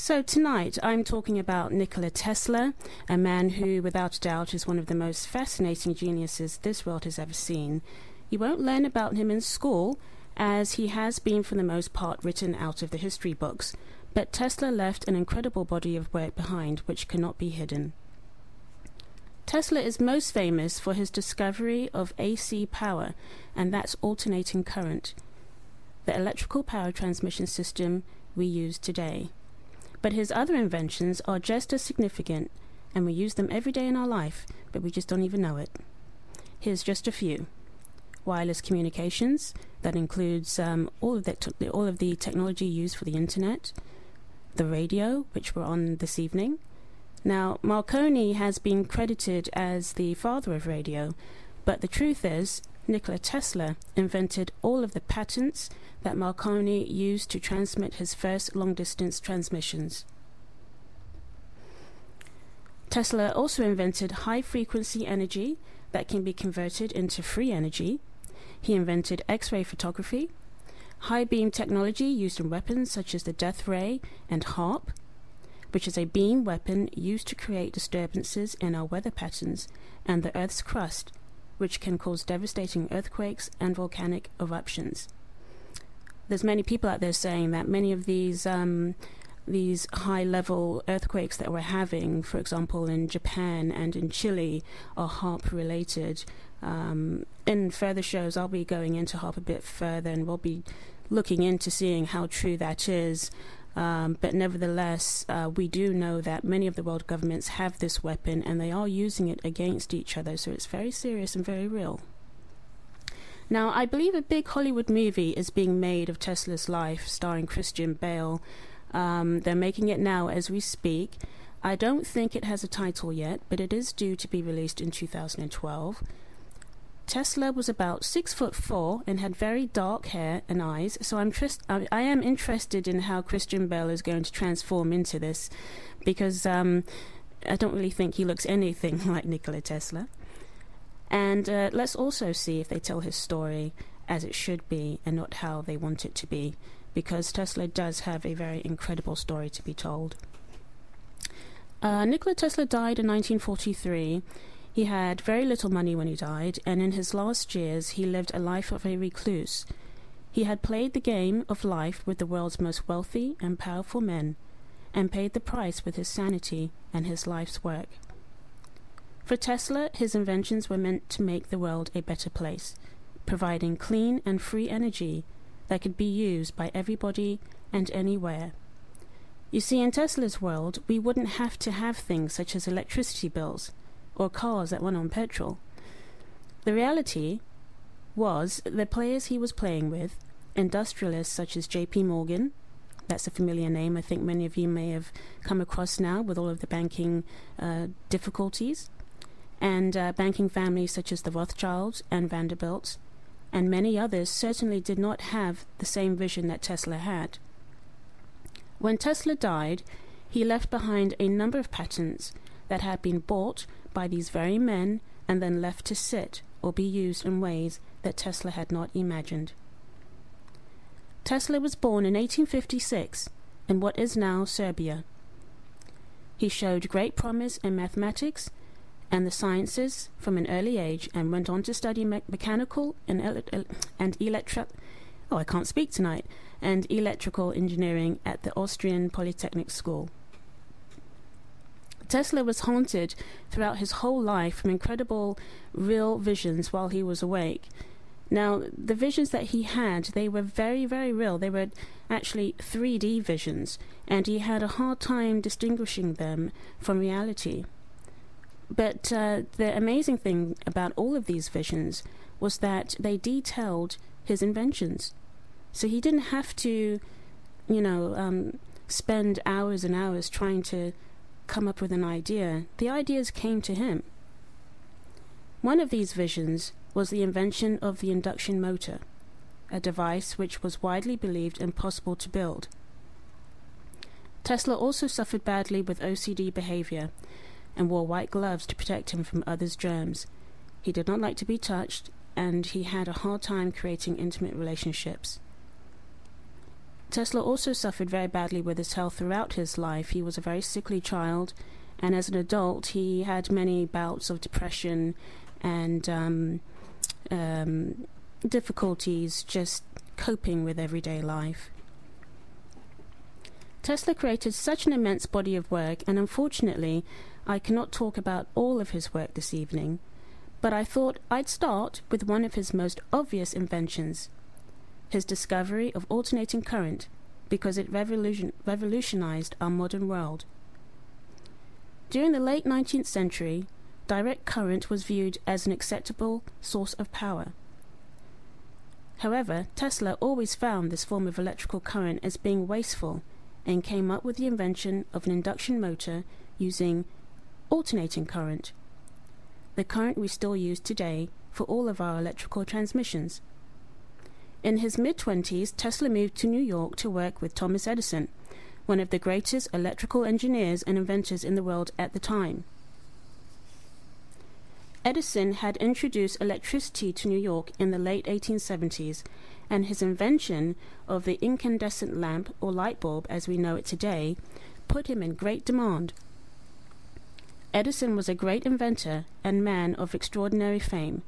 So tonight I'm talking about Nikola Tesla, a man who without a doubt is one of the most fascinating geniuses this world has ever seen. You won't learn about him in school, as he has been for the most part written out of the history books, but Tesla left an incredible body of work behind which cannot be hidden. Tesla is most famous for his discovery of AC power, and that's alternating current, the electrical power transmission system we use today. But his other inventions are just as significant, and we use them every day in our life, but we just don't even know it. Here's just a few. Wireless communications, that includes all of the technology used for the internet. The radio, which we're on this evening. Now, Marconi has been credited as the father of radio, but the truth is, Nikola Tesla invented all of the patents that Marconi used to transmit his first long-distance transmissions. Tesla also invented high-frequency energy that can be converted into free energy. He invented X-ray photography, high-beam technology used in weapons such as the death ray and HAARP, which is a beam weapon used to create disturbances in our weather patterns, and the Earth's crust, which can cause devastating earthquakes and volcanic eruptions. There's many people out there saying that many of these high-level earthquakes that we're having, for example, in Japan and in Chile, are HAARP-related. In further shows, I'll be going into HAARP a bit further, and we'll be looking into seeing how true that is. But nevertheless, we do know that many of the world governments have this weapon, and they are using it against each other, so it's very serious and very real. Now, I believe a big Hollywood movie is being made of Tesla's life, starring Christian Bale. They're making it now as we speak. I don't think it has a title yet, but it is due to be released in 2012. Tesla was about 6'4" and had very dark hair and eyes, so I am interested in how Christian Bale is going to transform into this, because I don't really think he looks anything like Nikola Tesla. And let's also see if they tell his story as it should be and not how they want it to be, because Tesla does have a very incredible story to be told. Nikola Tesla died in 1943. He had very little money when he died, and in his last years he lived a life of a recluse. He had played the game of life with the world's most wealthy and powerful men, and paid the price with his sanity and his life's work. For Tesla, his inventions were meant to make the world a better place, providing clean and free energy that could be used by everybody and anywhere. You see, in Tesla's world, we wouldn't have to have things such as electricity bills, or cars that run on petrol. The reality was the players he was playing with, industrialists such as J.P. Morgan, that's a familiar name I think many of you may have come across now with all of the banking difficulties, and banking families such as the Rothschilds and Vanderbilts, and many others certainly did not have the same vision that Tesla had. When Tesla died, he left behind a number of patents that had been bought by these very men and then left to sit or be used in ways that Tesla had not imagined. Tesla was born in 1856 in what is now Serbia. He showed great promise in mathematics and the sciences from an early age, and went on to study mechanical and electrical engineering at the Austrian Polytechnic School. Tesla was haunted throughout his whole life from incredible real visions while he was awake. Now, the visions that he had, they were very, very real. They were actually 3D visions, and he had a hard time distinguishing them from reality. But the amazing thing about all of these visions was that they detailed his inventions. So he didn't have to, spend hours and hours trying to come up with an idea. The ideas came to him. One of these visions was the invention of the induction motor, a device which was widely believed impossible to build. Tesla also suffered badly with OCD behavior and wore white gloves to protect him from others' germs. He did not like to be touched, and he had a hard time creating intimate relationships. Tesla also suffered very badly with his health throughout his life. He was a very sickly child, and as an adult, he had many bouts of depression and difficulties just coping with everyday life. Tesla created such an immense body of work, and unfortunately, I cannot talk about all of his work this evening, but I thought I'd start with one of his most obvious inventions, his discovery of alternating current, because it revolutionized our modern world. During the late 19th century, direct current was viewed as an acceptable source of power. However, Tesla always found this form of electrical current as being wasteful and came up with the invention of an induction motor using alternating current, the current we still use today for all of our electrical transmissions. In his mid-20s, Tesla moved to New York to work with Thomas Edison, one of the greatest electrical engineers and inventors in the world at the time. Edison had introduced electricity to New York in the late 1870s, and his invention of the incandescent lamp, or light bulb as we know it today, put him in great demand. Edison was a great inventor and man of extraordinary fame.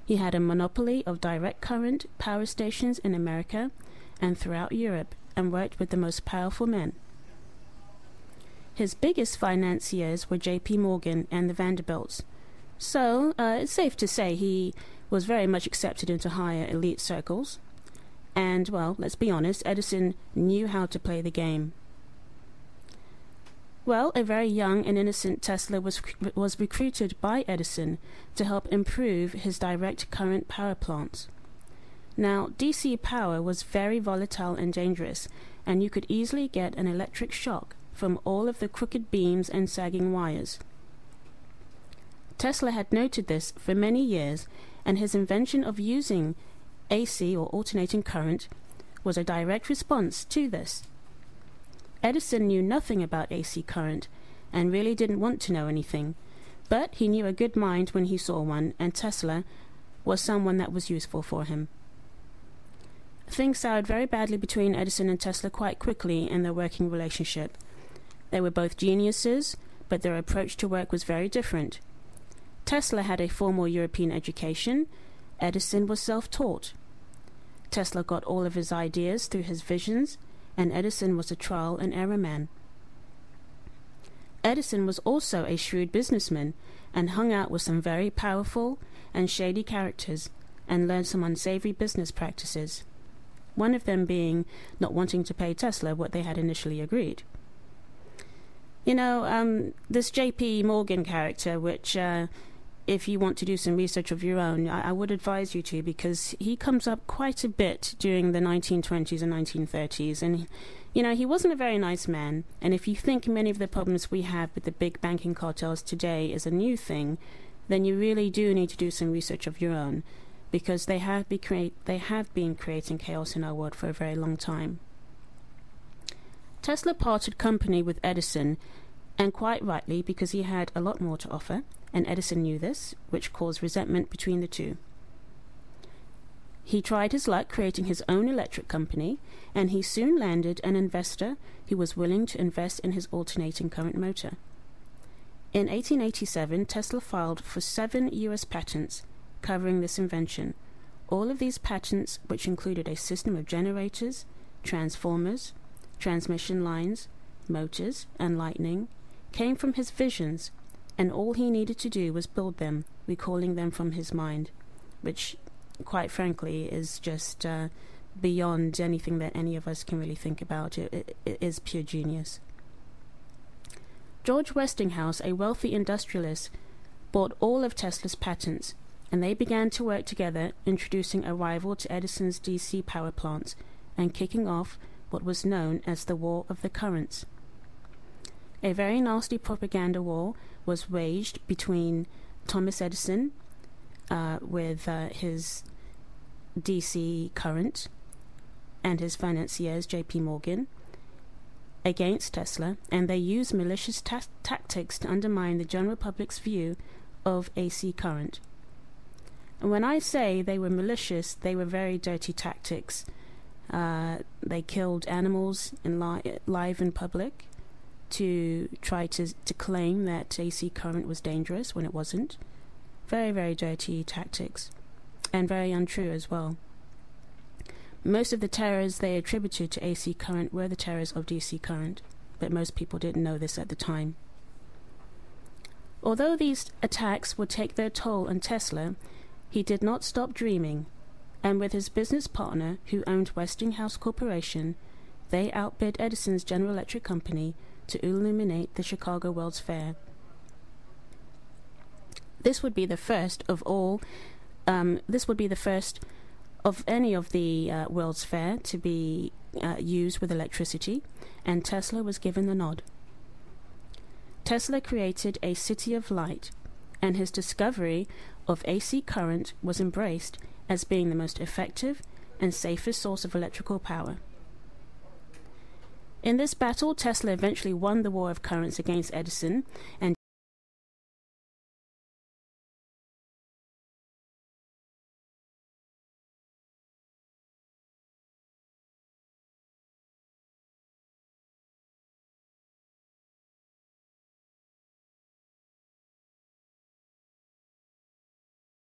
He had a monopoly of direct current power stations in America and throughout Europe, and worked with the most powerful men. His biggest financiers were J.P. Morgan and the Vanderbilts, so it's safe to say he was very much accepted into higher elite circles. And, well, let's be honest, Edison knew how to play the game. Well, a very young and innocent Tesla was recruited by Edison to help improve his direct current power plants. Now, DC power was very volatile and dangerous, and you could easily get an electric shock from all of the crooked beams and sagging wires. Tesla had noted this for many years, and his invention of using AC, or alternating current, was a direct response to this. Edison knew nothing about AC current and really didn't want to know anything, but he knew a good mind when he saw one, and Tesla was someone that was useful for him. Things soured very badly between Edison and Tesla quite quickly in their working relationship. They were both geniuses, but their approach to work was very different. Tesla had a formal European education. Edison was self-taught. Tesla got all of his ideas through his visions, and Edison was a trial and error man. Edison was also a shrewd businessman and hung out with some very powerful and shady characters and learned some unsavory business practices, one of them being not wanting to pay Tesla what they had initially agreed. You know, this J.P. Morgan character, which if you want to do some research of your own, I would advise you to, because he comes up quite a bit during the 1920s and 1930s, and you know, he wasn't a very nice man. And if you think many of the problems we have with the big banking cartels today is a new thing, then you really do need to do some research of your own, because they have been creating chaos in our world for a very long time. Tesla parted company with Edison, and quite rightly, because he had a lot more to offer, and Edison knew this, which caused resentment between the two. He tried his luck creating his own electric company, and he soon landed an investor who was willing to invest in his alternating current motor. In 1887, Tesla filed for 7 U.S. patents covering this invention. All of these patents, which included a system of generators, transformers, transmission lines, motors, and lightning, came from his visions, and all he needed to do was build them, recalling them from his mind, which, quite frankly, is just beyond anything that any of us can really think about. It is pure genius. George Westinghouse, a wealthy industrialist, bought all of Tesla's patents, and they began to work together, introducing a rival to Edison's DC power plants and kicking off what was known as the War of the Currents. A very nasty propaganda war was waged between Thomas Edison with his DC current and his financiers, J.P. Morgan, against Tesla, and they used malicious tactics to undermine the general public's view of AC current. And when I say they were malicious, they were very dirty tactics. They killed animals live in public to try to claim that AC current was dangerous when it wasn't. Very, very dirty tactics, and very untrue as well. Most of the terrors they attributed to AC current were the terrors of DC current, but most people didn't know this at the time. Although these attacks would take their toll on Tesla, he did not stop dreaming, and with his business partner, who owned Westinghouse Corporation, they outbid Edison's General Electric Company to illuminate the Chicago World's Fair. This would be the first of any of the World's Fair to be used with electricity, and Tesla was given the nod. Tesla created a city of light, and his discovery of AC current was embraced as being the most effective and safest source of electrical power. In this battle, Tesla eventually won the war of currents against Edison, and